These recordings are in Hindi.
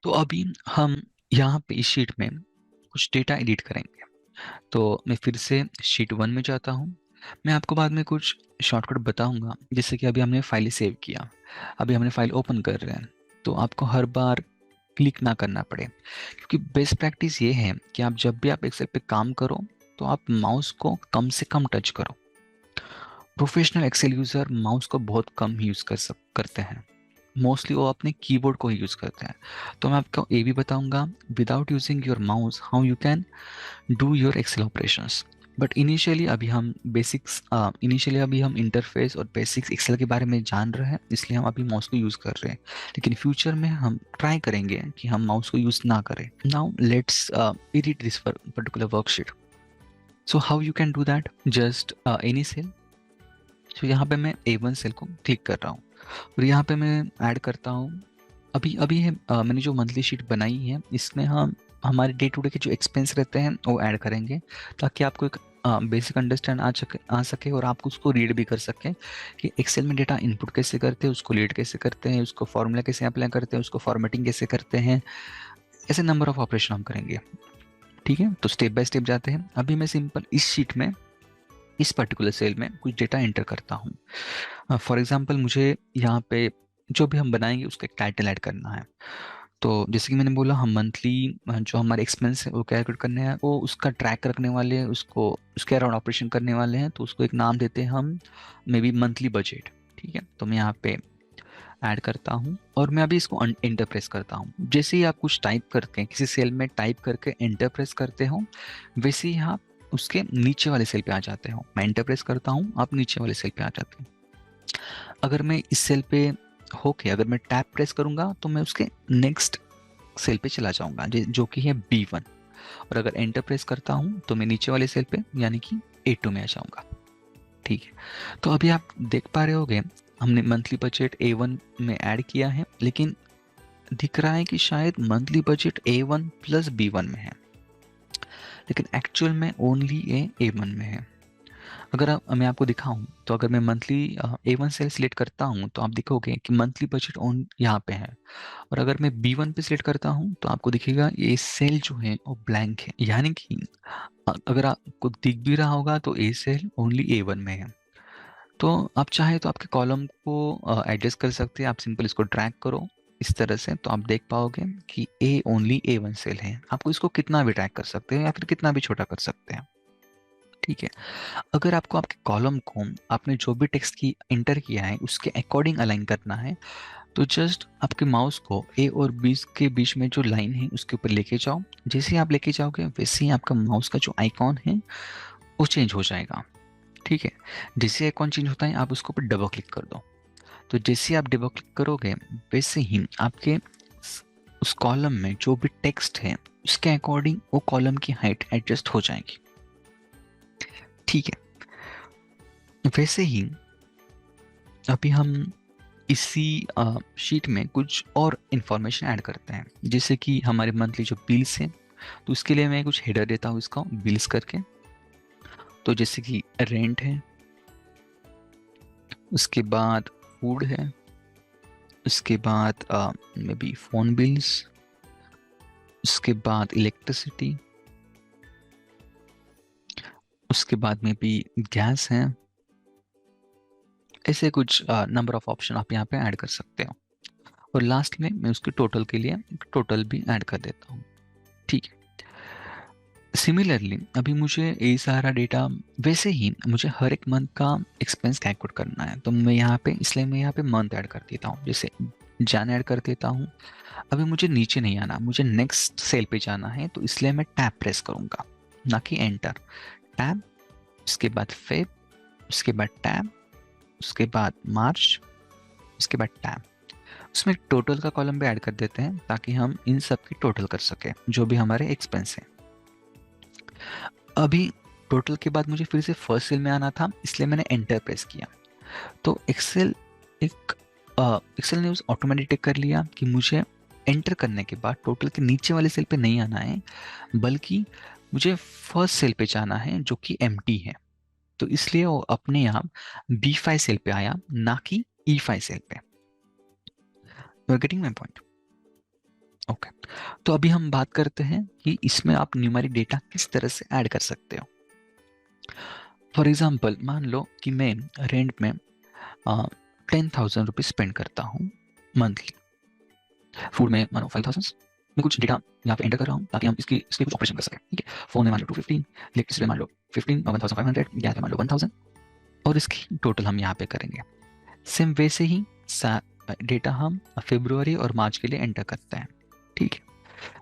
तो अभी हम यहाँ पे इस शीट में कुछ डेटा एडिट करेंगे। तो मैं फिर से शीट 1 में जाता हूँ। मैं आपको बाद में कुछ शॉर्टकट बताऊंगा, जैसे कि अभी हमने फाइल सेव किया, अभी हमने फाइल ओपन कर रहे हैं, तो आपको हर बार क्लिक ना करना पड़े, क्योंकि बेस्ट प्रैक्टिस ये है कि आप जब भी आप एक्सेल पे काम करो तो आप माउस को कम से कम टच करो। प्रोफेशनल एक्सेल यूजर माउस को बहुत कम यूज करते हैं, मोस्टली वो अपने कीबोर्ड को ही यूज करते हैं। तो मैं आपको ये भी बताऊंगा without using your mouse how you can do your Excel operations. But initially अभी हम इंटरफेस और बेसिक्स एक्सेल के बारे में जान रहे हैं, इसलिए हम अभी माउस को यूज कर रहे हैं। लेकिन फ्यूचर में हम ट्राई करेंगे कि हम माउस को यूज ना करें। Now let's edit this particular worksheet. So how you can do that, just any cell. तो यहाँ पे मैं A1 सेल को क्लिक कर रहा हूँ और यहाँ पे मैं ऐड करता हूँ। अभी अभी है मैंने जो मंथली शीट बनाई है इसमें हम हमारे डे टू डे के जो एक्सपेंस रहते हैं वो ऐड करेंगे, ताकि आपको एक बेसिक अंडरस्टैंड आ सके और आप उसको रीड भी कर सकें कि एक्सेल में डेटा इनपुट कैसे करते हैं, उसको रीड कैसे करते हैं, उसको फॉर्मूला कैसे अप्लाई करते हैं, उसको फॉर्मेटिंग कैसे करते हैं। ऐसे नंबर ऑफ ऑपरेशन हम करेंगे। ठीक है, तो स्टेप बाय स्टेप जाते हैं। अभी मैं सिंपल इस शीट में इस पर्टिकुलर सेल में कुछ डेटा एंटर करता हूँ। फॉर एग्जांपल मुझे यहाँ पे जो भी हम बनाएंगे उसका एक टाइटल ऐड करना है। तो जैसे कि मैंने बोला, हम मंथली जो हमारे एक्सपेंस है वो कैलकुलेट करने हैं, वो उसका ट्रैक रखने वाले हैं, उसको उसके अराउंड ऑपरेशन करने वाले हैं, तो उसको एक नाम देते हैं हम, मे बी मंथली बजट। ठीक है, तो मैं यहाँ पे ऐड करता हूँ और मैं अभी इसको एंटर प्रेस करता हूँ। जैसे ही आप कुछ टाइप करते हैं, किसी सेल में टाइप करके एंटर प्रेस करते हो, वैसे ही आप उसके नीचे वाले सेल पे आ जाते हो। मैं एंटर प्रेस करता हूँ, आप नीचे वाले सेल पे आ जाते हो। अगर मैं इस सेल पे होके अगर मैं टैप प्रेस करूंगा तो मैं उसके नेक्स्ट सेल पे चला जाऊंगा, जो कि है B1। और अगर एंटर प्रेस करता हूं तो मैं नीचे वाले सेल पे यानी कि A2 में आ जाऊंगा। ठीक है, तो अभी आप देख पा रहे होंगे हमने मंथली बजट A1 में ऐड किया है, लेकिन दिख रहा है कि शायद monthly budget A1 plus B1 में है, लेकिन एक्चुअल में ओनली A1 में है। अगर मैं आपको दिखाऊं तो अगर मैं मंथली A1 सेल सिलेक्ट करता हूं तो आप देखोगे कि मंथली बजट ऑन यहाँ पे है। और अगर मैं B1 पे सिलेक्ट करता हूं तो आपको दिखेगा ये सेल जो है वो ब्लैंक है, यानी कि अगर आपको दिख भी रहा होगा तो ए सेल ओनली A1 में है। तो आप चाहे तो आपके कॉलम को एडजस्ट कर सकते हैं। आप सिंपल इसको ड्रैग करो इस तरह से, तो आप देख पाओगे कि ए ओनली A1 सेल है। आपको इसको कितना भी ड्रैग कर सकते हैं या फिर कितना भी छोटा कर सकते हैं। ठीक है, अगर आपको आपके कॉलम को आपने जो भी टेक्स्ट की इंटर किया है उसके अकॉर्डिंग अलाइन करना है, तो जस्ट आपके माउस को ए और बी के बीच में जो लाइन है उसके ऊपर लेके जाओ। जैसे ही आप लेके जाओगे वैसे ही आपका माउस का जो आइकॉन है वो चेंज हो जाएगा। ठीक है, जैसे आइकॉन चेंज होता है आप उसके ऊपर डबल क्लिक कर दो। तो जैसे ही आप डबल क्लिक करोगे वैसे ही आपके उस कॉलम में जो भी टेक्स्ट है उसके अकॉर्डिंग वो कॉलम की हाइट एडजस्ट हो जाएगी। ठीक है, वैसे ही अभी हम इसी शीट में कुछ और इंफॉर्मेशन ऐड करते हैं, जैसे कि हमारे मंथली जो बिल्स हैं, तो उसके लिए मैं कुछ हेडर देता हूँ इसका बिल्स करके। तो जैसे कि रेंट है, उसके बाद फूड है, उसके बाद मे बी फोन बिल्स, उसके बाद इलेक्ट्रिसिटी, उसके बाद में भी गैस है। ऐसे कुछ नंबर ऑफ ऑप्शन आप यहाँ पे ऐड कर सकते हो। और लास्ट में मैं उसके टोटल के लिए टोटल भी ऐड कर देता हूँ। ठीक है, सिमिलरली अभी मुझे ये सारा डेटा, वैसे ही मुझे हर एक मंथ का एक्सपेंस कैलकुलेट करना है, तो मैं यहाँ पे इसलिए मैं यहाँ पे मंथ ऐड कर देता हूँ। जैसे जन ऐड कर देता हूँ। अभी मुझे नीचे नहीं आना, मुझे नेक्स्ट सेल पे जाना है, तो इसलिए मैं टैब प्रेस करूंगा, ना कि एंटर। टैब, उसके बाद फेब, उसके बाद टैब, उसके बाद मार्च, उसके बाद टैब। उसमें टोटल का कॉलम भी ऐड कर देते हैं ताकि हम इन सब की टोटल कर सके जो भी हमारे एक्सपेंस है। अभी टोटल के बाद मुझे फिर से फर्स्ट सेल में आना था, इसलिए मैंने एंटर प्रेस किया। तो एक एक्सेल ने उस ऑटोमेटिक कर लिया कि मुझे एंटर करने के बाद टोटल के नीचे वाले सेल पे नहीं आना है, बल्कि मुझे फर्स्ट सेल पे जाना है जो कि एम्प्टी है। तो इसलिए वो अपने आप B5 सेल पे आया, ना कि E5 सेल पे। You are getting my point. Okay, तो अभी हम बात करते हैं कि इसमें आप न्यूमेरिक डेटा किस तरह से ऐड कर सकते हो। फॉर एग्जाम्पल, मान लो कि मैं रेंट में 10,000 रुपीज स्पेंड करता हूँ मंथली। फूड में मानो 5,000, मैं कुछ डेटा यहाँ पे एंटर कर रहा हूँ ताकि हम इसके कुछ ऑपरेशन कर सकें। ठीक है, फोन में मान लो 215, इलेक्ट्रिसिटी में मान लो 15 और 1,500, गैस में मान लो 1,000, और इसकी टोटल हम यहाँ पे करेंगे। सेम वैसे ही डेटा हम फरवरी और मार्च के लिए एंटर करते हैं। ठीक है,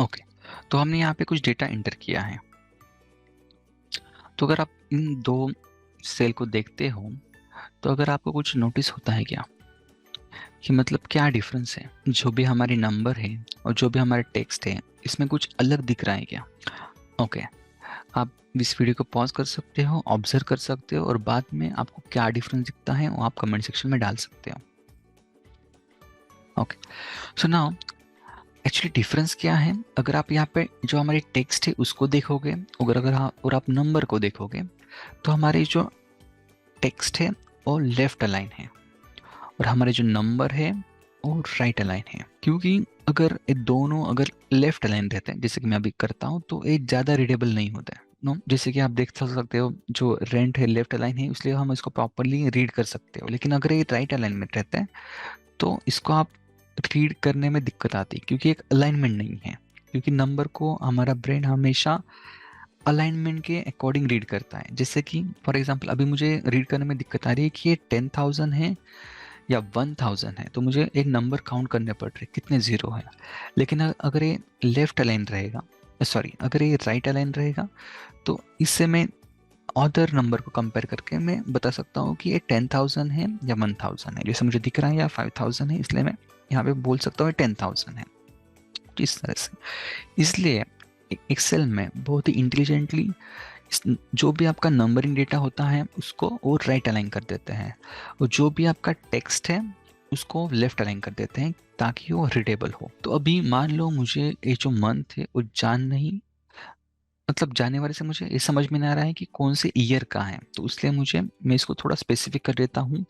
ओके, तो हमने यहाँ पे कुछ डेटा एंटर किया है। तो अगर आप इन दो सेल को देखते हो तो अगर आपको कुछ नोटिस होता है क्या कि मतलब क्या डिफरेंस है, जो भी हमारे नंबर है और जो भी हमारे टेक्स्ट है इसमें कुछ अलग दिख रहा है क्या? ओके, आप इस वीडियो को पॉज कर सकते हो, ऑब्जर्व कर सकते हो, और बाद में आपको क्या डिफरेंस दिखता है वो आप कमेंट सेक्शन में डाल सकते हो। Okay, so now actually difference क्या है, अगर आप यहाँ पे जो हमारी टेक्स्ट है उसको देखोगे, और आप नंबर को देखोगे, तो हमारी जो टेक्स्ट है वो लेफ्ट अलाइन है और हमारे जो नंबर है वो राइट अलाइन है। क्योंकि अगर ये दोनों अगर लेफ्ट अलाइन रहते हैं, जैसे कि मैं अभी करता हूँ, तो ये ज़्यादा रीडेबल नहीं होता है। नो, जैसे कि आप देख सकते हो जो रेंट है लेफ्ट अलाइन है, इसलिए हम इसको प्रॉपरली रीड कर सकते हो। लेकिन अगर ये राइट अलाइनमेंट रहता है तो इसको आप रीड करने में दिक्कत आती है, क्योंकि एक अलाइनमेंट नहीं है। क्योंकि नंबर को हमारा ब्रेन हमेशा अलाइनमेंट के अकॉर्डिंग रीड करता है। जैसे कि फॉर एग्जांपल अभी मुझे रीड करने में दिक्कत आ रही है कि ये 10,000 है या 1,000 है, तो मुझे एक नंबर काउंट करने पड़ रहे कितने जीरो है। लेकिन अगर ये लेफ्ट अलाइन रहेगा, सॉरी अगर ये राइट अलाइन रहेगा, तो इससे मैं अदर नंबर को कंपेयर करके मैं बता सकता हूँ कि ये 10,000 है या 1,000 है। जैसे मुझे दिख रहा है या 5,000 है, इसलिए मैं यहाँ पे बोल सकता हूँ 10,000 है, इस तरह से। इसलिए एक्सेल में बहुत ही इंटेलिजेंटली जो भी आपका नंबरिंग डेटा होता है उसको वो राइट अलाइन कर देते हैं, और जो भी आपका टेक्स्ट है उसको लेफ्ट अलाइन कर देते हैं ताकि वो रीडेबल हो। तो अभी मान लो मुझे ये जो मंथ है वो मतलब जनवरी से मुझे ये समझ में नहीं आ रहा है कि कौन से ईयर का है, तो इसलिए मैं इसको थोड़ा स्पेसिफिक कर देता हूँ,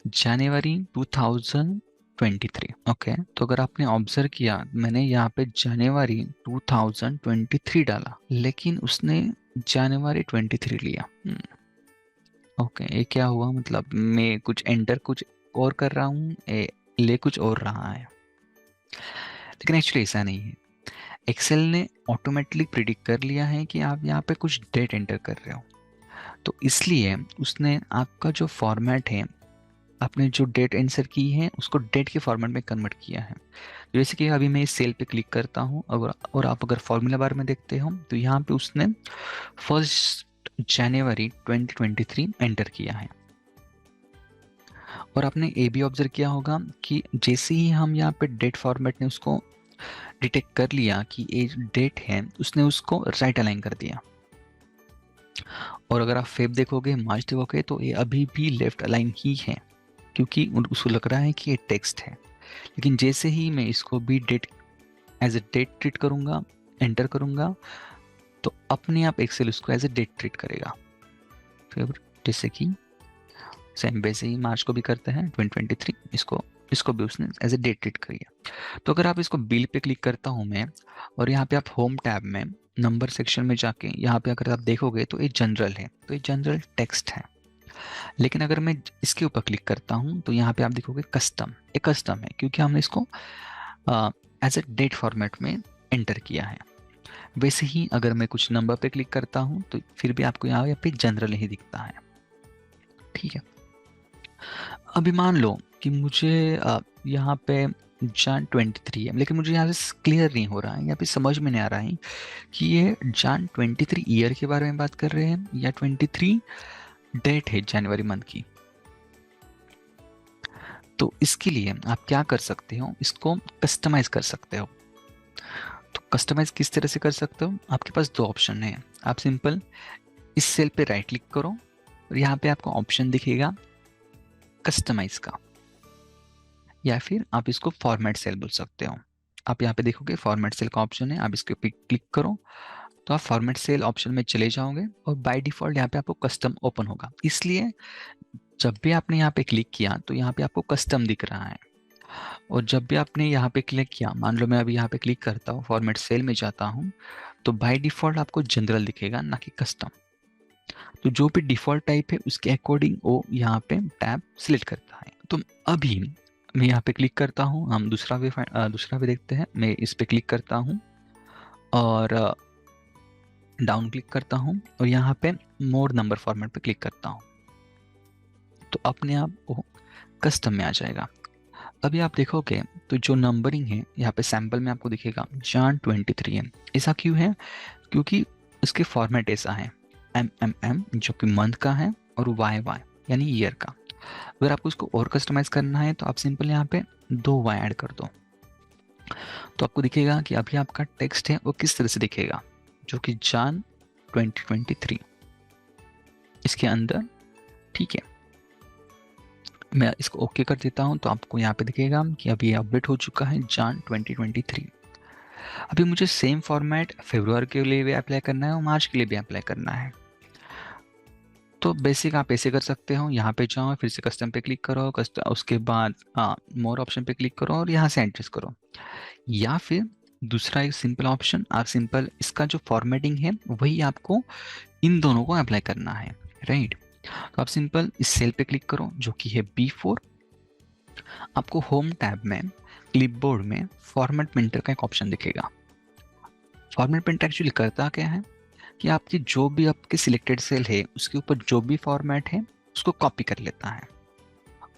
जनवरी 2023। ओके, तो अगर आपने ऑब्जर्व किया, मैंने यहाँ पे जनवरी 2023 डाला, लेकिन उसने जनवरी 23 लिया। ओके, ये क्या हुआ, मतलब मैं कुछ एंटर कुछ और कर रहा हूँ, ले कुछ और रहा है। लेकिन एक्चुअली ऐसा नहीं है, एक्सेल ने ऑटोमेटिकली प्रिडिक्ट कर लिया है कि आप यहाँ पे कुछ डेट एंटर कर रहे हो, तो इसलिए उसने आपका जो फॉर्मेट है, आपने जो डेट एंटर की है उसको डेट के फॉर्मेट में कन्वर्ट किया है। जैसे कि अभी मैं इस सेल पे क्लिक करता हूँ, और आप अगर फॉर्मूला बार में देखते हो तो यहाँ पे उसने 1 जनवरी 2023 एंटर किया है। और आपने ये भी ऑब्जर्व किया होगा कि जैसे ही हम यहाँ पे डेट फॉर्मेट ने उसको डिटेक्ट कर लिया कि ये डेट है, उसने उसको राइट अलाइन कर दिया। और अगर आप फेब देखोगे, मार्च देखोगे, तो ये अभी भी लेफ्ट अलाइन ही है, क्योंकि उसको लग रहा है कि ये टेक्स्ट है। लेकिन जैसे ही मैं इसको भी date as a date treat करूंगा, एंटर करूंगा, तो अपने आप एक्सेल उसको एज ए डेट ट्रीट करेगा। फिर जैसे कि सेम वैसे ही मार्च को भी करते हैं 2023, इसको भी उसने एज ए डेट ट्रीट किया। तो अगर आप इसको बिल पे क्लिक करता हूँ मैं, और यहाँ पे आप होम टैब में नंबर सेक्शन में जाके यहाँ पे अगर आप देखोगे तो ये जनरल है, तो ये जनरल टेक्स्ट है। लेकिन अगर मैं इसके ऊपर क्लिक करता हूँ तो यहाँ पे आप देखोगे कस्टम, ये कस्टम है क्योंकि हमने इसको एज ए डेट फॉर्मेट में एंटर किया है। वैसे ही अगर मैं कुछ नंबर पे क्लिक करता हूँ तो फिर भी आपको यहाँ पे जनरल ही दिखता है। ठीक है, अभी मान लो कि मुझे यहाँ पे जान 23 है, लेकिन मुझे यहाँ से क्लियर नहीं हो रहा है, यहाँ पे समझ में नहीं आ रहा है कि ये जान 23 ईयर के बारे में बात कर रहे हैं या 23 डेट है जनवरी मंथ की। तो इसके लिए आप क्या कर सकते हो, इसको कस्टमाइज कर सकते हो। तो कस्टमाइज किस तरह से कर सकते हो, आपके पास दो ऑप्शन है। आप सिंपल इस सेल पे राइट क्लिक करो और यहाँ पे आपको ऑप्शन दिखेगा कस्टमाइज का, या फिर आप इसको फॉर्मेट सेल बोल सकते हो। आप यहाँ पे देखोगे फॉर्मेट सेल का ऑप्शन है, आप इसके ऊपर क्लिक करो तो आप फॉर्मेट सेल ऑप्शन में चले जाओगे, और बाय डिफॉल्ट यहाँ पे आपको कस्टम ओपन होगा। इसलिए जब भी आपने यहाँ पे क्लिक किया तो यहाँ पे आपको कस्टम दिख रहा है। और जब भी आपने यहाँ पे क्लिक किया, मान लो मैं अभी यहाँ पे क्लिक करता हूँ, फॉर्मेट सेल में जाता हूँ, तो बाय डिफॉल्ट आपको जनरल दिखेगा, ना कि कस्टम। तो जो भी डिफॉल्ट टाइप है उसके अकॉर्डिंग वो यहाँ पे टैब सिलेक्ट करता है। तो अभी मैं यहाँ पे क्लिक करता हूँ, हम दूसरा भी देखते हैं। मैं इस पे क्लिक करता हूँ और डाउन क्लिक करता हूँ और यहाँ पे मोर नंबर फॉर्मेट पे क्लिक करता हूँ, तो अपने आप वो कस्टम में आ जाएगा। अभी आप देखोगे तो जो नंबरिंग है यहाँ पे सैंपल में आपको दिखेगा जान 23 है। ऐसा क्यों है? क्योंकि उसके फॉर्मेट ऐसा है, MMM जो कि मंथ का है और YY यानी ईयर का। अगर आपको उसको और कस्टमाइज करना है तो आप सिंपल यहाँ पे 2Y ऐड कर दो, तो आपको दिखेगा कि अभी आपका टेक्स्ट है वो किस तरह से दिखेगा, जो कि जान 2023 इसके अंदर। ठीक है, मैं इसको ओके कर देता हूं, तो आपको यहाँ पे दिखेगा कि अभी अपडेट हो चुका है जान 2023। अभी मुझे सेम फॉर्मेट फरवरी के लिए भी अप्लाई करना है और मार्च के लिए भी अप्लाई करना है। तो बेसिक आप ऐसे कर सकते हो, यहाँ पे जाओ, फिर से कस्टम पे क्लिक करो, उसके बाद मोर ऑप्शन पे क्लिक करो और यहाँ से एडजस्ट करो। या फिर दूसरा एक सिंपल ऑप्शन, आप सिंपल इसका जो फॉर्मेटिंग है वही आपको इन दोनों को अप्लाई करना है, राइट। तो आप सिंपल इस सेल पे क्लिक करो जो कि है B4। आपको होम टैब में क्लिपबोर्ड में फॉर्मेट प्रिंटर का एक ऑप्शन दिखेगा। फॉर्मेट प्रिंटर एक्चुअली करता क्या है कि आपकी जो भी आपके सिलेक्टेड सेल है उसके ऊपर जो भी फॉर्मेट है उसको कॉपी कर लेता है,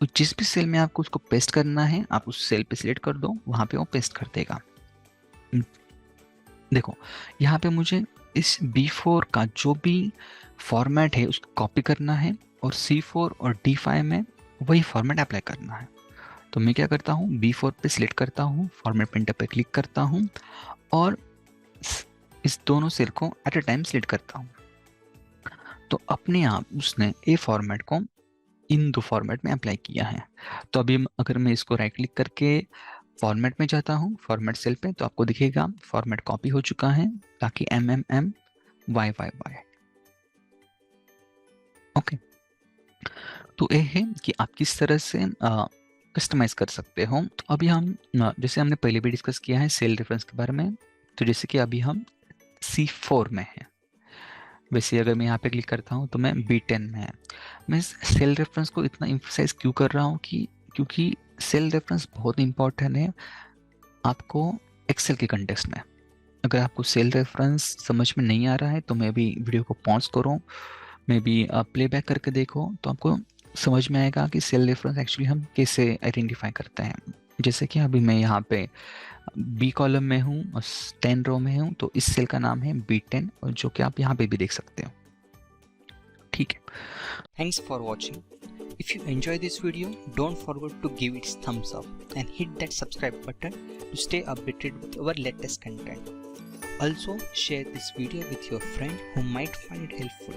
और जिस भी सेल में आपको उसको पेस्ट करना है आप उस सेल पे सिलेक्ट कर दो, वहां पे वो पेस्ट कर देगा। देखो यहाँ पे मुझे इस B4 का जो भी फॉर्मेट है उसको कॉपी करना है और C4 और D5 में वही फॉर्मेट अप्लाई करना है। तो मैं क्या करता हूँ, B4 पे सिलेक्ट करता हूँ, फॉर्मेट प्रिंटर पे क्लिक करता हूँ और इस दोनों सेल को एट अ टाइम सिलेक्ट करता हूँ। तो अपने आप उसने ए फॉर्मेट को इन दो फॉर्मेट में अप्लाई किया है। तो अभी अगर मैं इसको राइट क्लिक करके फॉर्मेट में जाता हूँ, फॉर्मेट सेल पे, तो आपको दिखेगा फॉर्मेट कॉपी हो चुका है, ताकि MMM YYY। ओके, तो ये है कि आप किस तरह से कस्टमाइज कर सकते हो। तो अभी हम जैसे हमने पहले भी डिस्कस किया है सेल रेफरेंस के बारे में, तो जैसे कि अभी हम C4 में है, वैसे अगर मैं यहाँ पे क्लिक करता हूँ तो मैं B10 में है। मैं सेल रेफरेंस को इतना इम्फोसाइज क्यों कर रहा हूँ कि क्योंकि सेल रेफरेंस बहुत इंपॉर्टेंट है आपको एक्सेल के कंटेक्स्ट में। अगर आपको सेल रेफरेंस समझ में नहीं आ रहा है तो मैं भी वीडियो को पॉज करो, मैं भी प्लेबैक करके देखो, तो आपको समझ में आएगा कि सेल रेफरेंस एक्चुअली हम कैसे आइडेंटिफाई करते हैं। जैसे कि अभी मैं यहाँ पे B कॉलम में हूँ और 10 रो में हूँ, तो इस सेल का नाम है B10, और जो कि आप यहाँ पे भी देख सकते हो। ठीक है, thanks for watching. If you enjoy this video, don't forget to give it thumbs up and hit that subscribe button to stay updated with our latest content. Also, share this video with your friend who might find it helpful.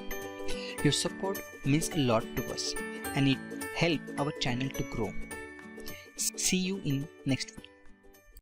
Your support means a lot to us and it helps our channel to grow. See you in next video.